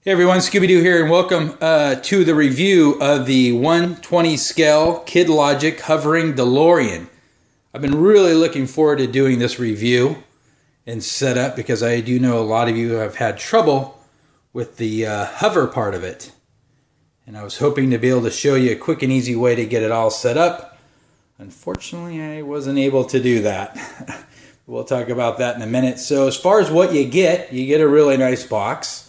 Hey everyone, Scooby-Doo here, and welcome to the review of the 120 scale Kid Logic hovering DeLorean. I've been really looking forward to doing this review and setup because I do know a lot of you have had trouble with the hover part of it. And I was hoping to be able to show you a quick and easy way to get it all set up. Unfortunately, I wasn't able to do that. We'll talk about that in a minute. So as far as what you get a really nice box.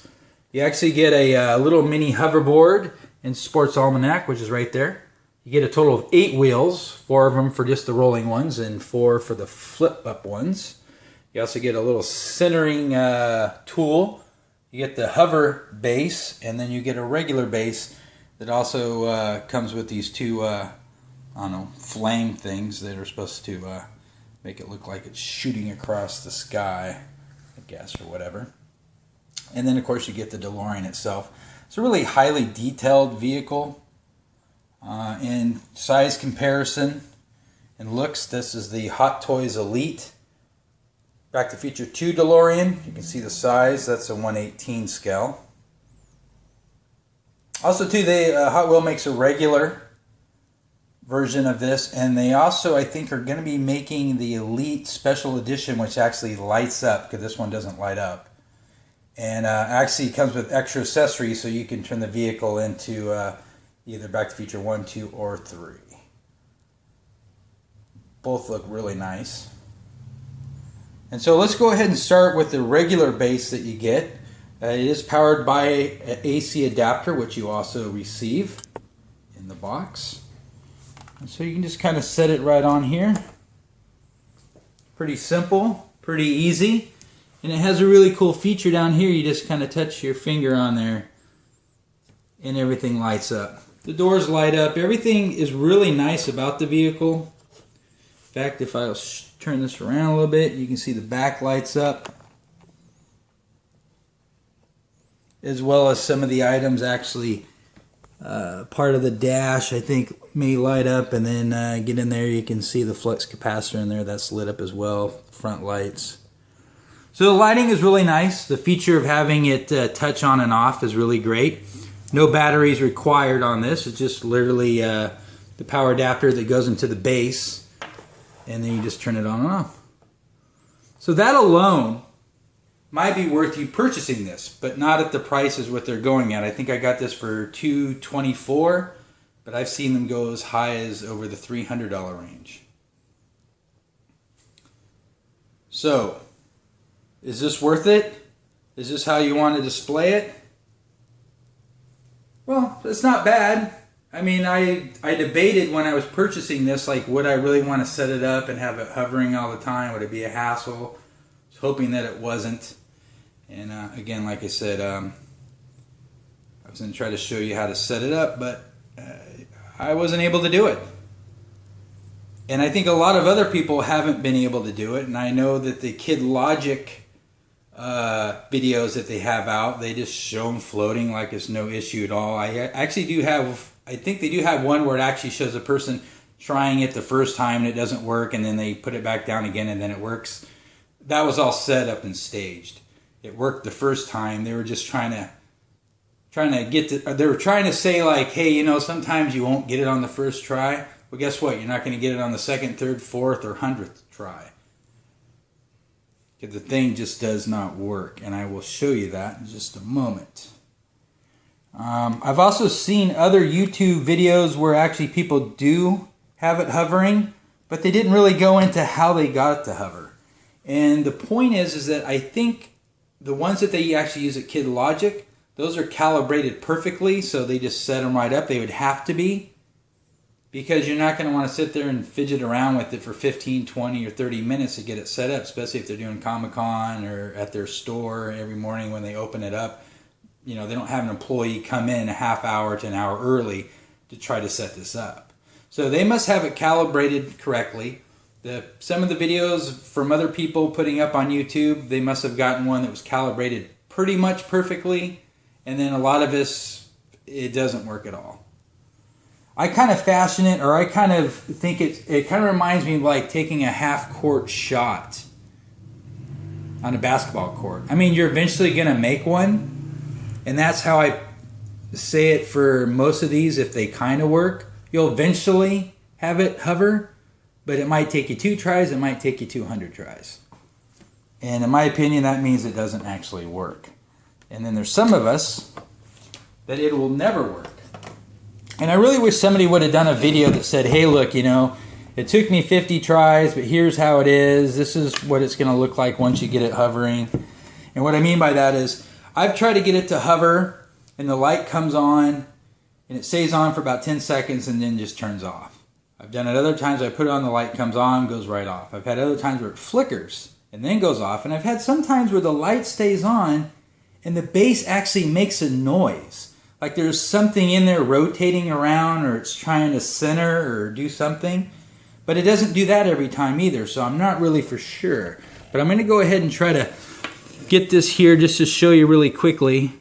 You actually get a little mini hoverboard and sports almanac, which is right there. You get a total of 8 wheels, 4 of them for just the rolling ones and 4 for the flip-up ones. You also get a little centering tool. You get the hover base, and then you get a regular base that also comes with these two, flame things that are supposed to make it look like it's shooting across the sky, I guess, or whatever. And then, of course, you get the DeLorean itself. It's a really highly detailed vehicle. In size comparison and looks, this is the Hot Toys Elite Back to Future 2 DeLorean. You can see the size. That's a 1/18 scale. Also, too, Hot Wheel makes a regular version of this. And they also, I think, are going to be making the Elite Special Edition, which actually lights up, because this one doesn't light up. And actually comes with extra accessories, so you can turn the vehicle into either Back to the Future 1, 2, or 3. Both look really nice. And so let's go ahead and start with the regular base that you get. It is powered by an AC adapter, which you also receive in the box. And so you can just kind of set it right on here. Pretty simple, pretty easy. And it has a really cool feature down here. You just kind of touch your finger on there and everything lights up. The doors light up. Everything is really nice about the vehicle. In fact, if I turn this around a little bit, you can see the back lights up. As well as some of the items actually, part of the dash I think may light up. And then get in there, you can see the flux capacitor in there. That's lit up as well. Front lights. So the lighting is really nice. The feature of having it touch on and off is really great. No batteries required on this. It's just literally the power adapter that goes into the base. And then you just turn it on and off. So that alone might be worth you purchasing this, but not at the prices what they're going at. I think I got this for $224, but I've seen them go as high as over the $300 range. So, is this worth it? Is this how you want to display it? Well, it's not bad. I mean, I debated when I was purchasing this, like, would I really want to set it up and have it hovering all the time? Would it be a hassle? I was hoping that it wasn't. And again, like I said, I was going to try to show you how to set it up, but I wasn't able to do it. And I think a lot of other people haven't been able to do it. And I know that the Kid Logic videos that they have out, they just show them floating like it's no issue at all. I think they do have one where it actually shows a person trying it the first time and it doesn't work, and then they put it back down again and then it works. That was all set up and staged. It worked the first time. They were just trying to they were trying to say, like, hey, you know, sometimes you won't get it on the first try. Well, guess what? You're not going to get it on the second, third, fourth, or 100th try. Because the thing just does not work, and I will show you that in just a moment. I've also seen other YouTube videos where actually people do have it hovering, but they didn't really go into how they got it to hover. And the point is that I think the ones that they actually use at Kid Logic, those are calibrated perfectly, so they just set them right up. They would have to be, because you're not going to want to sit there and fidget around with it for 15, 20, or 30 minutes to get it set up, especially if they're doing Comic-Con or at their store every morning when they open it up. You know, they don't have an employee come in a half hour to an hour early to try to set this up. So they must have it calibrated correctly. Some of the videos from other people putting up on YouTube, they must have gotten one that was calibrated pretty much perfectly. And then a lot of this, it doesn't work at all. I kind of fashion it, or I kind of think it kind of reminds me of like taking a half-court shot on a basketball court. I mean, you're eventually going to make one, And that's how I say it for most of these. If they kind of work, you'll eventually have it hover, but it might take you 2 tries, it might take you 200 tries. And in my opinion, that means it doesn't actually work. And then there's some of us that it will never work. And I really wish somebody would have done a video that said, hey, look, you know, it took me 50 tries, but here's how it is. This is what it's going to look like once you get it hovering. And what I mean by that is I've tried to get it to hover and the light comes on and it stays on for about 10 seconds and then just turns off. I've done it other times. I put it on, the light comes on, goes right off. I've had other times where it flickers and then goes off. And I've had some times where the light stays on and the base actually makes a noise. Like there's something in there rotating around, or it's trying to center or do something. But it doesn't do that every time either, so I'm not really for sure. But I'm going to go ahead and try to get this here just to show you really quickly.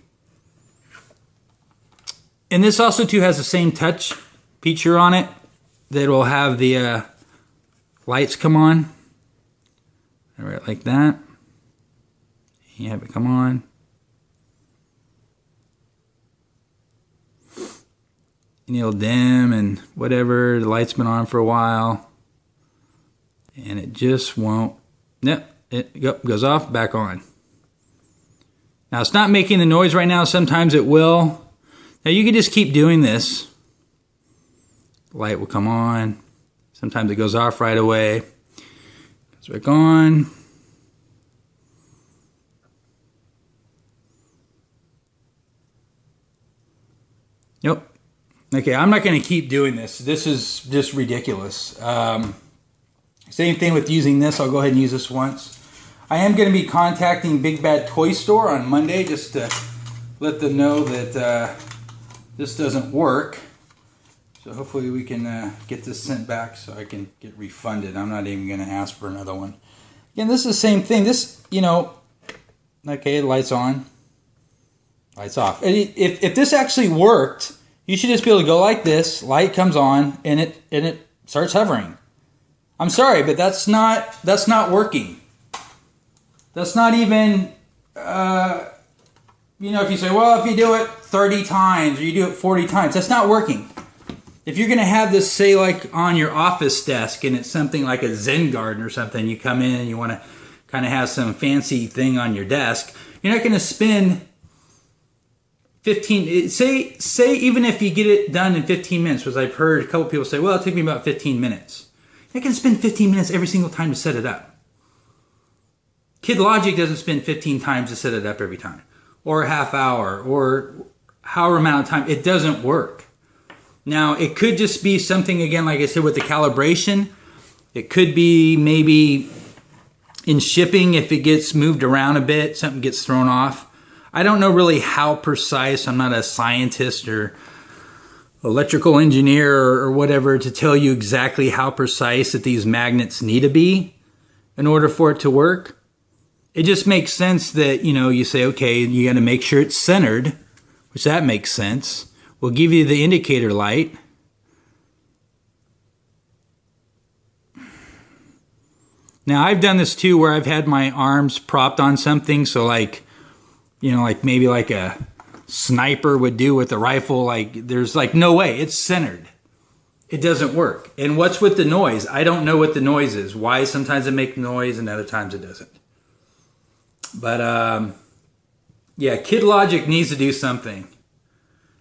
And this also too has the same touch feature on it that will have the lights come on. Right like that. You have it come on. And it'll dim and whatever. The light's been on for a while. And it just won't. Yep, it goes off, back on. Now it's not making the noise right now. Sometimes it will. Now you can just keep doing this. The light will come on. Sometimes it goes off right away. Goes back on. Yep. Okay, I'm not going to keep doing this. This is just ridiculous. Same thing with using this. I'll go ahead and use this once. I am going to be contacting Big Bad Toy Store on Monday just to let them know that this doesn't work. So hopefully we can get this sent back so I can get refunded. I'm not even going to ask for another one. Again, this is the same thing. This, you know, okay, lights on, lights off. If this actually worked, you should just be able to go like this, light comes on, and it starts hovering. I'm sorry, but that's not working. That's not even, you know, if you say, well, if you do it 30 times or you do it 40 times, that's not working. If you're going to have this, say, like on your office desk and it's something like a Zen garden or something, you come in and you want to kind of have some fancy thing on your desk, you're not going to spend 15, say even if you get it done in 15 minutes, because I've heard a couple people say, well, it took me about 15 minutes. You're going to spend 15 minutes every single time to set it up. Kid Logic doesn't spend 15 times to set it up every time, or a half hour, or however amount of time. It doesn't work. Now, it could just be something, again, like I said, with the calibration. It could be maybe in shipping, if it gets moved around a bit, something gets thrown off. I don't know really how precise. I'm not a scientist or electrical engineer or whatever to tell you exactly how precise that these magnets need to be in order for it to work. It just makes sense that, you know, you say, okay, you got to make sure it's centered, which that makes sense. We'll give you the indicator light. Now, I've done this too where I've had my arms propped on something. So like, you know, like maybe like a sniper would do with a rifle. Like there's like no way it's centered. It doesn't work. And what's with the noise? I don't know what the noise is. Why sometimes it makes noise and other times it doesn't. But yeah, Kid Logic needs to do something.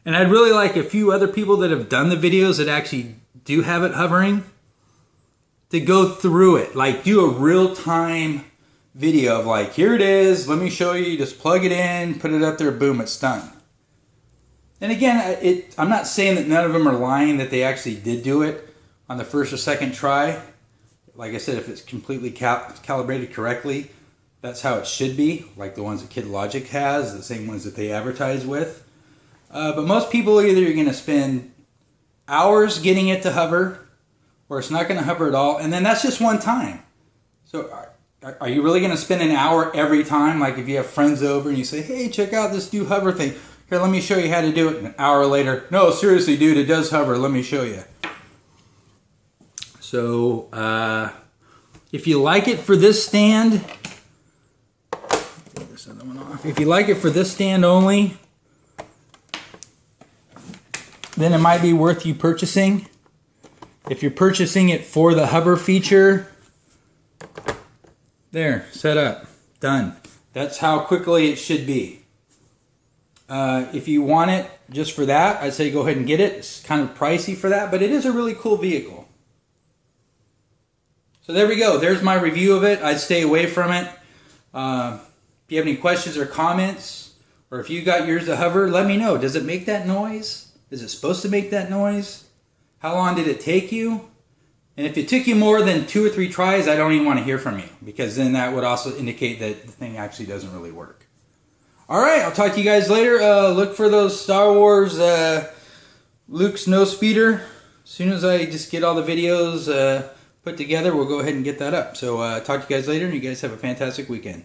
And I'd really like a few other people that have done the videos that actually do have it hovering to go through it. Like do a real-time video of like, here it is, let me show you, you just plug it in, put it up there, boom, it's done. And again, I'm not saying that none of them are lying that they actually did do it on the first or second try. Like I said, if it's completely calibrated correctly, that's how it should be, like the ones that Kid Logic has, the same ones that they advertise with. But most people either you're going to spend hours getting it to hover, or it's not going to hover at all, and then that's just one time. So are you really going to spend an hour every time? Like if you have friends over and you say, hey, check out this new hover thing. Here, let me show you how to do it. And an hour later, no, seriously, dude, it does hover. Let me show you. So if you like it for this stand, get this other one off. If you like it for this stand only, then it might be worth you purchasing. If you're purchasing it for the hover feature, there, set up, done. That's how quickly it should be. If you want it just for that, I'd say go ahead and get it. It's kind of pricey for that, but it is a really cool vehicle. So there we go. There's my review of it. I'd stay away from it. If you have any questions or comments, or if you got yours to hover, let me know. Does it make that noise? Is it supposed to make that noise? How long did it take you? And if it took you more than 2 or 3 tries, I don't even want to hear from you, because then that would also indicate that the thing actually doesn't really work. All right, I'll talk to you guys later. Look for those Star Wars Luke Snowspeeder. As soon as I just get all the videos put together, we'll go ahead and get that up. So talk to you guys later, and you guys have a fantastic weekend.